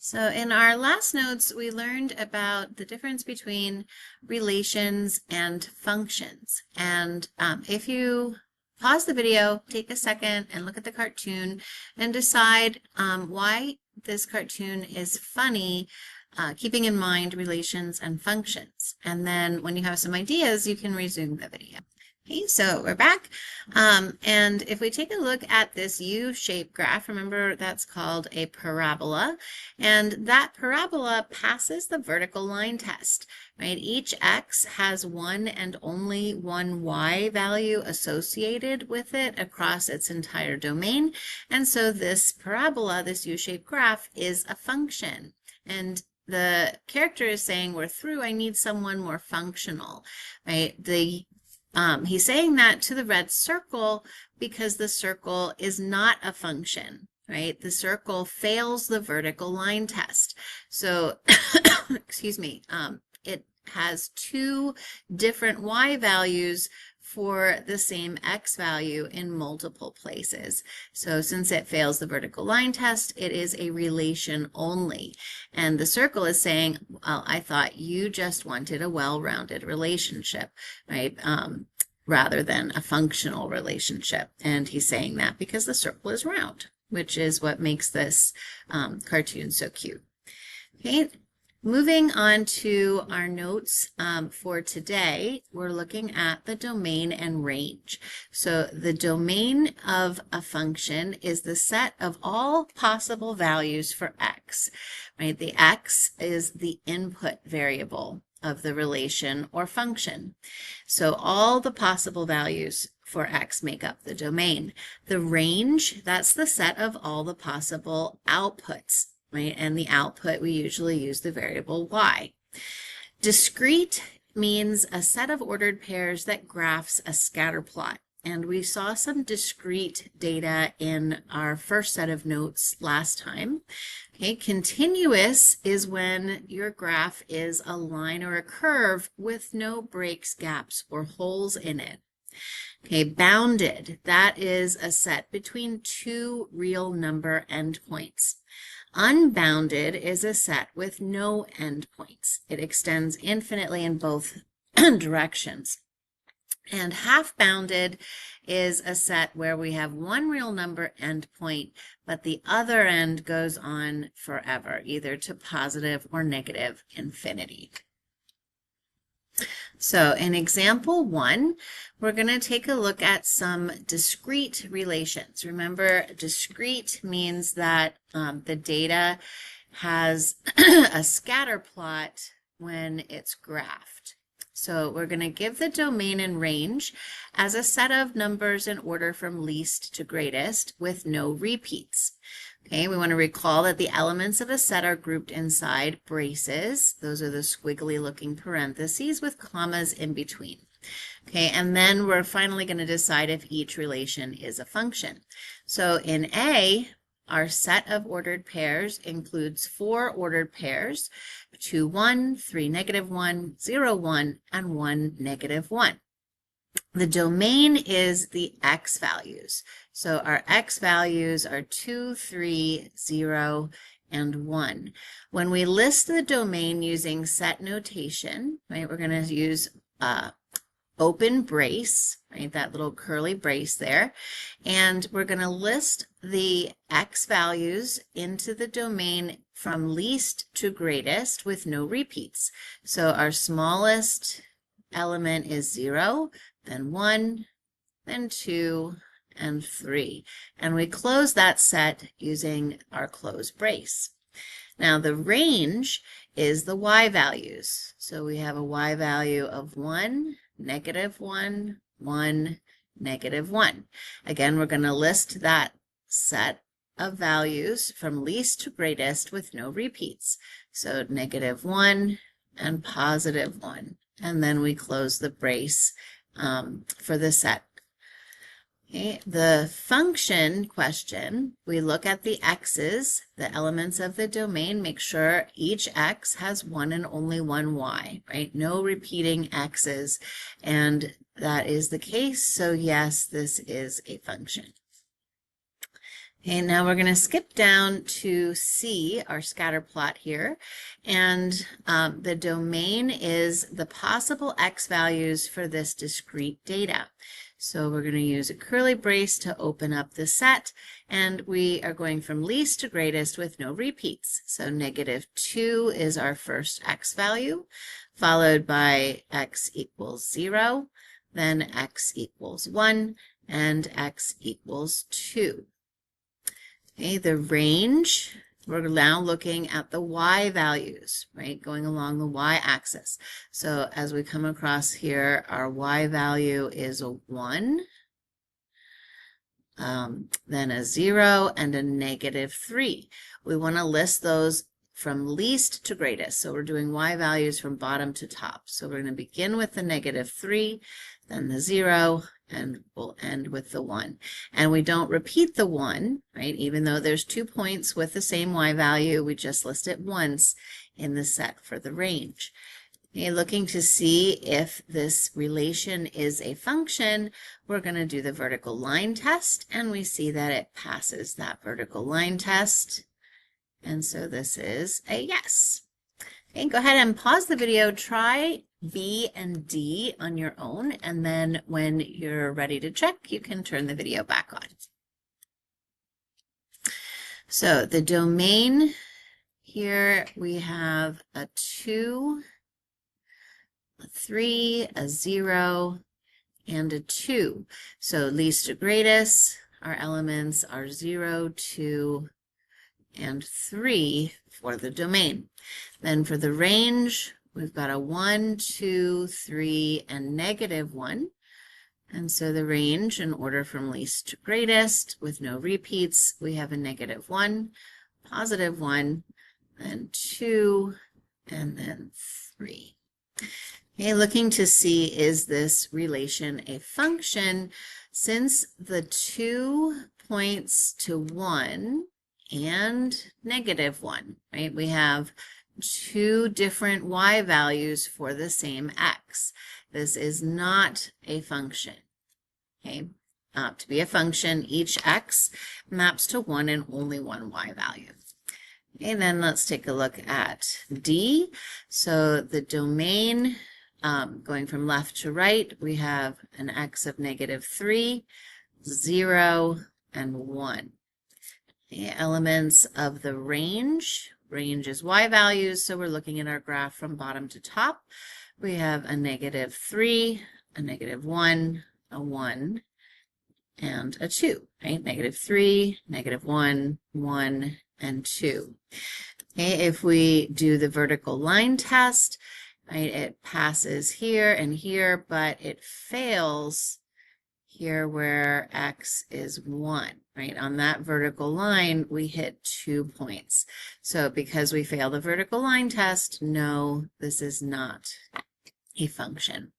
So in our last notes, we learned about the difference between relations and functions. And if you pause the video, take a second and look at the cartoon and decide why this cartoon is funny, keeping in mind relations and functions. And then when you have some ideas, you can resume the video. Okay, so we're back. And if we take a look at this U-shaped graph, remember that's called a parabola, and that parabola passes the vertical line test, right? Each x has one and only one y value associated with it across its entire domain, and so this parabola, this U-shaped graph, is a function. And the character is saying, we're through, I need someone more functional, right? He's saying that to the red circle because the circle is not a function, right? The circle fails the vertical line test. So, excuse me, it has two different y values for the same x value in multiple places. So since it fails the vertical line test, it is a relation only. And the circle is saying, well, I thought you just wanted a well-rounded relationship, right? Rather than a functional relationship. And he's saying that because the circle is round, which is what makes this cartoon so cute. Okay. Moving on to our notes for today, we're looking at the domain and range. So the domain of a function is the set of all possible values for x, right? The x is the input variable of the relation or function. So all the possible values for x make up the domain. The range, that's the set of all the possible outputs, right? And the output, we usually use the variable y. Discrete means a set of ordered pairs that graphs a scatter plot. And we saw some discrete data in our first set of notes last time. Okay, continuous is when your graph is a line or a curve with no breaks, gaps, or holes in it. Okay, bounded, that is a set between two real number endpoints. Unbounded is a set with no endpoints. It extends infinitely in both directions. And half-bounded is a set where we have one real number endpoint, but the other end goes on forever, either to positive or negative infinity. So in example 1, we're going to take a look at some discrete relations. Remember, discrete means that the data has a scatter plot when it's graphed. So we're going to give the domain and range as a set of numbers in order from least to greatest with no repeats. Okay, we want to recall that the elements of a set are grouped inside braces. Those are the squiggly looking parentheses with commas in between. Okay, and then we're finally going to decide if each relation is a function. So in A, our set of ordered pairs includes 4 ordered pairs, 2, 1, 3, -1, 0, 1, and 1, -1. The domain is the x values. So our x values are 2, 3, 0, and 1. When we list the domain using set notation, right, we're going to use open brace, right, that little curly brace there, and we're going to list the x values into the domain from least to greatest with no repeats. So our smallest element is 0, then 1, then 2, and 3. And we close that set using our close brace. Now the range is the y values. So we have a y value of 1, -1, 1, -1. Again, we're going to list that set of values from least to greatest with no repeats. So -1 and +1. And then we close the brace for the set. Okay, the function question, we look at the x's, the elements of the domain, make sure each x has one and only one y, right? No repeating x's, and that is the case, so yes, this is a function. Okay, now we're going to skip down to see our scatter plot here, and the domain is the possible x values for this discrete data. So we're going to use a curly brace to open up the set, and we are going from least to greatest with no repeats. So -2 is our first x value, followed by x equals 0, then x equals 1, and x equals 2. Okay, the range, we're now looking at the y values, right, going along the y-axis. So as we come across here, our y value is a 1, then a 0, and a -3. We want to list those from least to greatest. So we're doing y values from bottom to top. So we're going to begin with the -3, then the 0, and we'll end with the 1. And we don't repeat the 1, right? Even though there's 2 points with the same y value, we just list it once in the set for the range. Okay, looking to see if this relation is a function, we're going to do the vertical line test, and we see that it passes that vertical line test. And so this is a yes. Okay, go ahead and pause the video, try B and D on your own, and then when you're ready to check, you can turn the video back on. So the domain here, we have a 2, a 3, a 0, and a 2. So least to greatest, our elements are 0, 2, and 3 for the domain. Then for the range, we've got a 1, 2, 3, and -1. And so the range, in order from least to greatest, with no repeats, we have a -1, +1, then 2, and then 3. Okay, looking to see, is this relation a function? Since the 2 points to 1 and -1, right? We have 2 different y values for the same x. This is not a function. Okay, to be a function, each x maps to 1 and only one y value. Okay, then let's take a look at D. So the domain, going from left to right, we have an x of -3, 0, and 1. The elements of the range is y values, so we're looking at our graph from bottom to top. We have a -3, a -1, a 1, and a 2, right? -3, -1, 1, and 2. Okay, if we do the vertical line test, right, it passes here and here, but it fails here where x is 1, right? On that vertical line, we hit 2 points. So because we fail the vertical line test, no, this is not a function.